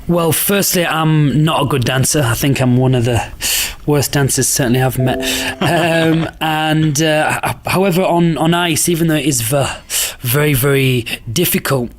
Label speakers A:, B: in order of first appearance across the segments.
A: Well, firstly, I'm not a good dancer. I think I'm one of the worst dancers certainly I've met. However, on ice, even though it is very, very difficult,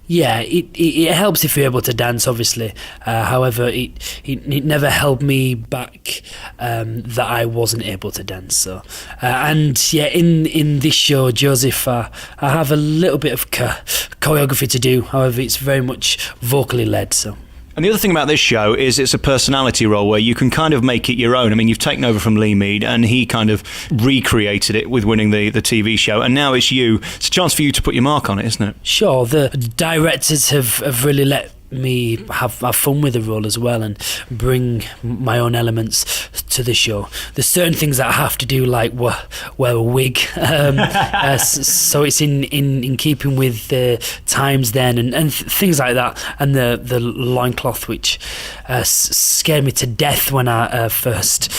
A: it helps if you're able to dance, obviously. However, it never held me back that I wasn't able to dance. So, in this show, Joseph, I have a little bit of choreography to do. However, it's very much vocally led. So.
B: And the other thing about this show is it's a personality role where you can kind of make it your own. I mean, you've taken over from Lee Mead and he kind of recreated it with winning the TV show, and now it's you. It's a chance for you to put your mark on it, isn't it?
A: Sure. The directors have really let me have fun with the role as well and bring my own elements to the show. There's certain things that I have to do, like wear a wig, so it's in keeping with the times then and things like that, and the loincloth, which scared me to death when I first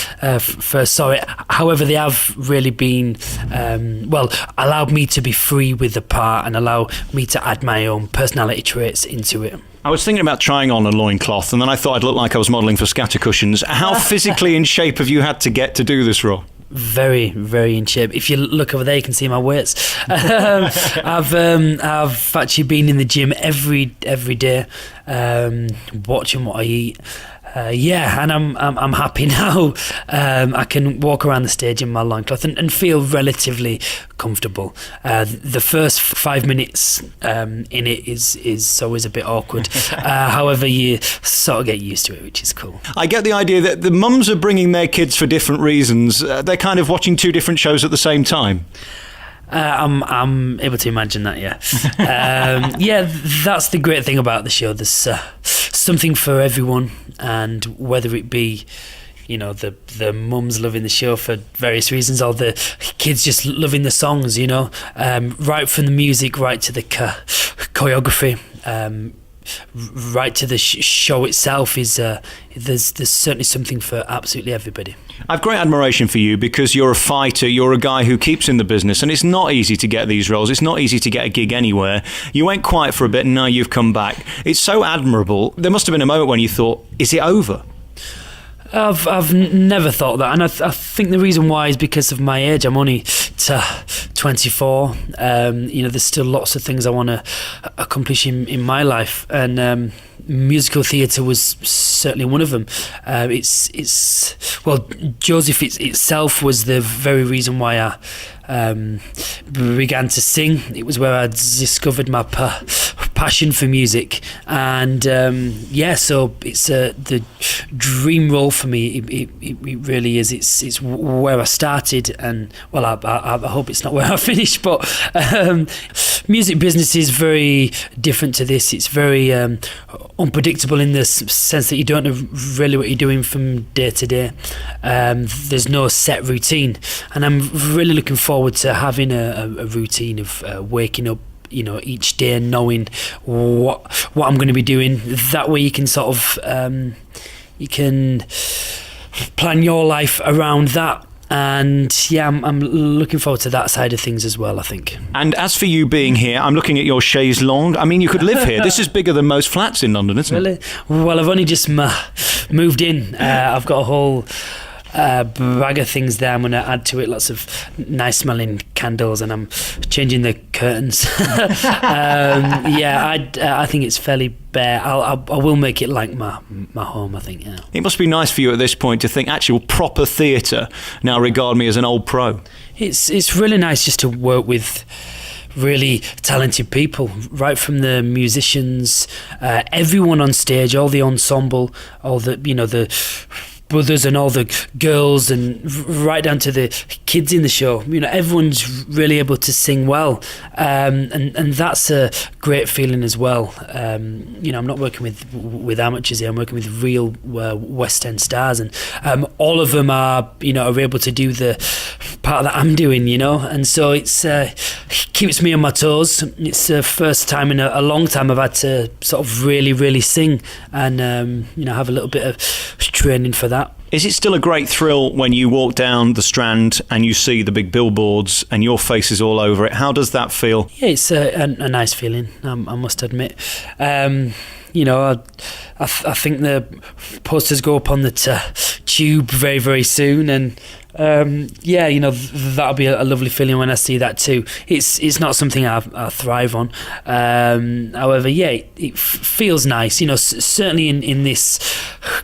A: saw it. However, they have really been allowed me to be free with the part and allow me to add my own personality traits into it.
B: I was thinking about trying on a loincloth, and then I thought I'd look like I was modelling for scatter cushions. How physically in shape have you had to get to do this role?
A: Very, very in shape. If you look over there, you can see my weights. I've actually been in the gym every day, watching what I eat. And I'm happy now. I can walk around the stage in my loincloth and feel relatively comfortable. The first 5 minutes in it is always a bit awkward. However, you sort of get used to it, which is cool.
B: I get the idea that the mums are bringing their kids for different reasons. They're kind of watching two different shows at the same time.
A: I'm able to imagine that, yeah. That's the great thing about the show. There's something for everyone, and whether it be, the mums loving the show for various reasons, or the kids just loving the songs, right from the music, right to the choreography, right to the show itself is there's certainly something for absolutely everybody.
B: I've great admiration for you because you're a fighter, you're a guy who keeps in the business, and it's not easy to get these roles, it's not easy to get a gig anywhere. You went quiet for a bit and now you've come back. It's so admirable. There must have been a moment when you thought, is it over?
A: I've never thought that, and I think the reason why is because of my age. I'm only 24. There's still lots of things I want to accomplish in my life, and musical theatre was certainly one of them. Joseph itself was the very reason why I began to sing. It was where I discovered my passion for music, and so it's the dream role for me. It really is. It's where I started, and I hope it's not where I finished, but music business is very different to this. It's very unpredictable in the sense that you don't know really what you're doing from day to day. There's no set routine, and I'm really looking forward to having a routine of waking up each day and knowing what I'm going to be doing. That way you can sort of you can plan your life around that. And I'm looking forward to that side of things as well, I think.
B: And as for you being here, I'm looking at your chaise longue. I mean, you could live here. This is bigger than most flats in London, isn't it?
A: Really? Well, I've only just moved in. I've got a whole bag of things there. I'm going to add to it lots of nice smelling candles, and I'm changing the curtains. I think it's fairly bare. I will make it like my home, I think. Yeah.
B: It must be nice for you at this point to think actual proper theatre now regard me as an old pro.
A: It's really nice just to work with really talented people, right from the musicians, everyone on stage, all the ensemble, all the the brothers and all the girls, and right down to the kids in the show. Everyone's really able to sing well, and that's a great feeling as well. I'm not working with amateurs here. I'm working with real West End stars, and all of them are able to do the part that I'm doing, and so it's keeps me on my toes. It's the first time in a long time I've had to sort of really sing, and have a little bit of training for that.
B: Is it still a great thrill when you walk down the Strand and you see the big billboards and your face is all over it? How does that feel?
A: Yeah, it's a nice feeling, I must admit. You know, I think the posters go up on the tube very, very soon, and yeah, you know, that'll be a lovely feeling when I see that too. It's not something I thrive on. However, yeah, it feels nice. You know, certainly in this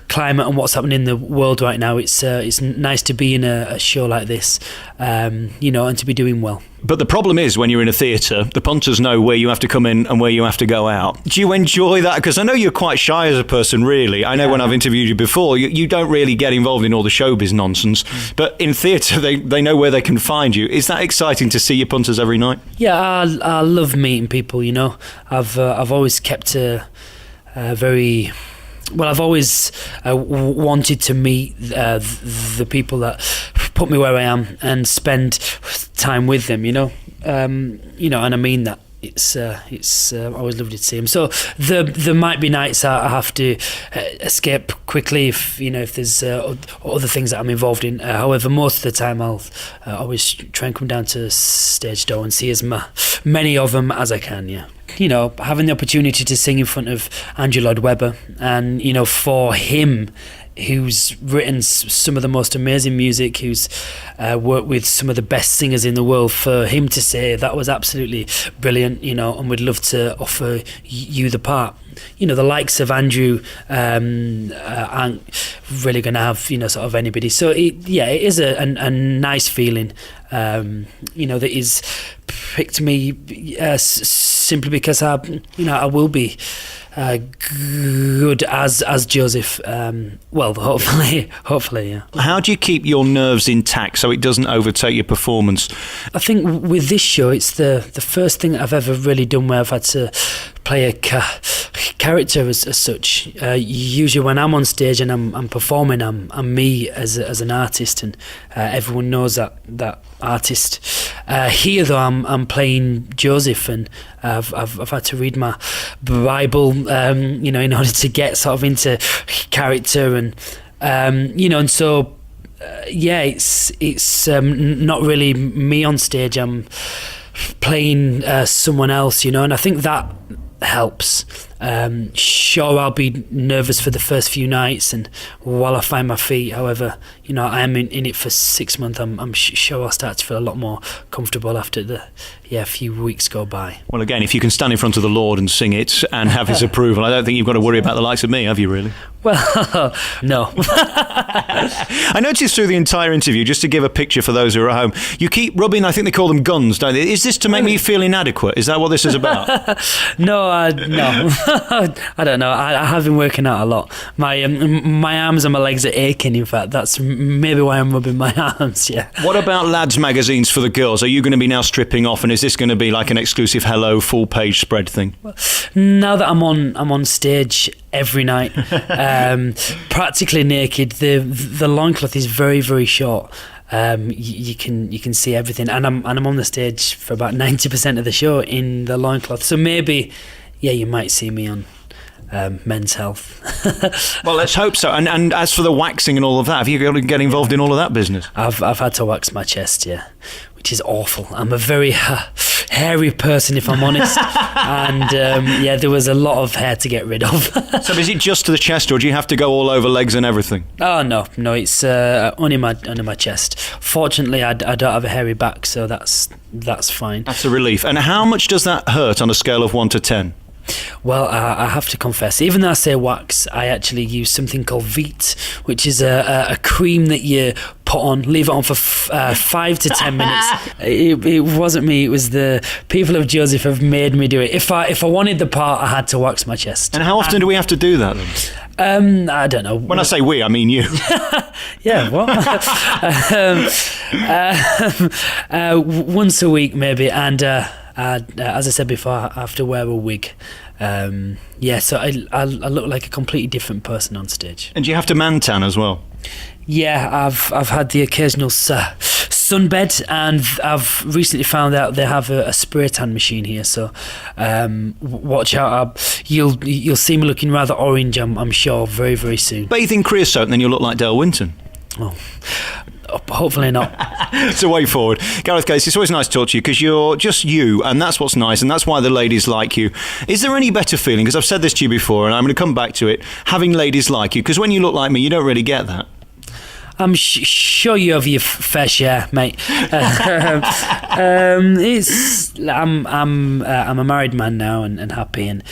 A: climate and what's happening in the world right now, it's nice to be in a show like this, you know, and to be doing well.
B: But the problem is when you're in a theatre, the punters know where you have to come in and where you have to go out. Do you enjoy that? Because I know you're quite shy as a person, really. I know when I've interviewed you before, you don't really get involved in all the showbiz nonsense. But in theatre, they know where they can find you. Is that exciting to see your punters every night?
A: Yeah, I love meeting people, you know. I've always kept a very... Well, I've always wanted to meet the people that put me where I am and spend time with them, you know, and I mean that. It's always lovely to see them. So there might be nights I have to escape quickly if there's other things that I'm involved in. However, most of the time I'll always try and come down to stage door and see as many of them as I can. Yeah. You know, having the opportunity to sing in front of Andrew Lloyd Webber, and you know, for him, who's written some of the most amazing music, who's worked with some of the best singers in the world, for him to say that was absolutely brilliant, you know, and we'd love to offer you the part. You know, the likes of Andrew aren't really going to have, you know, sort of anybody. So it is a nice feeling, you know, that he's picked me simply because I will be good as Joseph. Well, hopefully, yeah.
B: How do you keep your nerves intact so it doesn't overtake your performance?
A: I think with this show, it's the first thing I've ever really done where I've had to play a character as such. Usually when I'm on stage and I'm performing, I'm me as an artist, and everyone knows that artist. Here though, I'm playing Joseph, and I've had to read my Bible, you know, in order to get sort of into character, and you know, and so yeah, it's not really me on stage. I'm playing someone else, you know, and I think that helps. Sure, I'll be nervous for the first few nights and while I find my feet. However, you know, I am in it for 6 months. I'm sure I'll start to feel a lot more comfortable after a few weeks go by.
B: Well, again, if you can stand in front of the Lord and sing it and have his approval, I don't think you've got to worry about the likes of me, have you really?
A: Well, no.
B: I noticed through the entire interview, just to give a picture for those who are at home, you keep rubbing, I think they call them guns, don't they? Is this to make me feel inadequate? Is that what this is about?
A: No. No. I don't know. I have been working out a lot. My arms and my legs are aching, in fact. That's maybe why I'm rubbing my arms, yeah.
B: What about lads' magazines for the girls? Are you going to be now stripping off, and is this going to be like an exclusive Hello full-page spread thing?
A: Well, now that I'm on stage every night, practically naked, the loincloth is very, very short. You can see everything, and I'm on the stage for about 90% of the show in the loincloth. So maybe, yeah, you might see me on Men's Health.
B: Well, let's hope so. And as for the waxing and all of that, have you got to get involved in all of that business?
A: I've had to wax my chest, yeah, which is awful. I'm a very hairy person, if I'm honest, and yeah, there was a lot of hair to get rid of.
B: So is it just to the chest, or do you have to go all over legs and everything?
A: Oh no, it's only my chest. Fortunately, I don't have a hairy back, so that's fine.
B: That's a relief. And how much does that hurt on a scale of 1 to 10?
A: Well, I have to confess, even though I say wax, I actually use something called Veet, which is a cream that you put on, leave it on for 5 to 10 minutes. It wasn't me, it was the people of Joseph have made me do it. If I wanted the part, I had to wax my chest.
B: And how often do we have to do that then?
A: I don't know.
B: When I say we, I mean you.
A: Yeah, what? Once a week maybe, and as I said before, I have to wear a wig. Yeah, so I look like a completely different person on stage.
B: And do you have to man tan as well?
A: Yeah, I've had the occasional sunbed, and I've recently found out they have a spray tan machine here. So watch out. You'll see me looking rather orange, I'm sure, very, very soon.
B: Bathe in creosote and then you'll look like Dale Winton.
A: Oh, hopefully not.
B: It's a way forward. Gareth Gates, it's always nice to talk to you because you're just you, and that's what's nice, and that's why the ladies like you. Is there any better feeling, because I've said this to you before and I'm going to come back to it, having ladies like you? Because when you look like me, you don't really get that.
A: I'm sure you have your fair share, mate. I'm a married man now and happy, and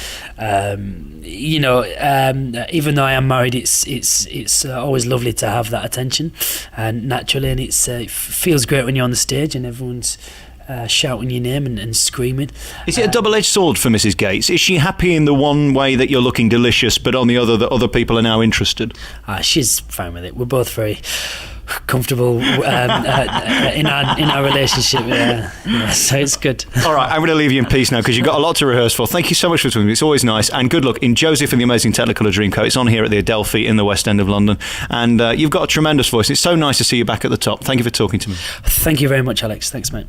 A: even though I am married, it's always lovely to have that attention, and naturally, and it feels great when you're on the stage and everyone's shouting your name and screaming.
B: Is it a double-edged sword for Mrs. Gates? Is she happy in the one way that you're looking delicious, but on the other that other people are now interested?
A: She's fine with it. We're both very comfortable in our relationship. So it's good.
B: All right, I'm going to leave you in peace now because you've got a lot to rehearse for. Thank you so much for talking to me. It's always nice, and good luck in Joseph and the Amazing Technicolor Dreamcoat. It's on here at the Adelphi in the West End of London, and you've got a tremendous voice. It's so nice to see you back at the top. Thank you for talking to me.
A: Thank you very much, Alex. Thanks, mate.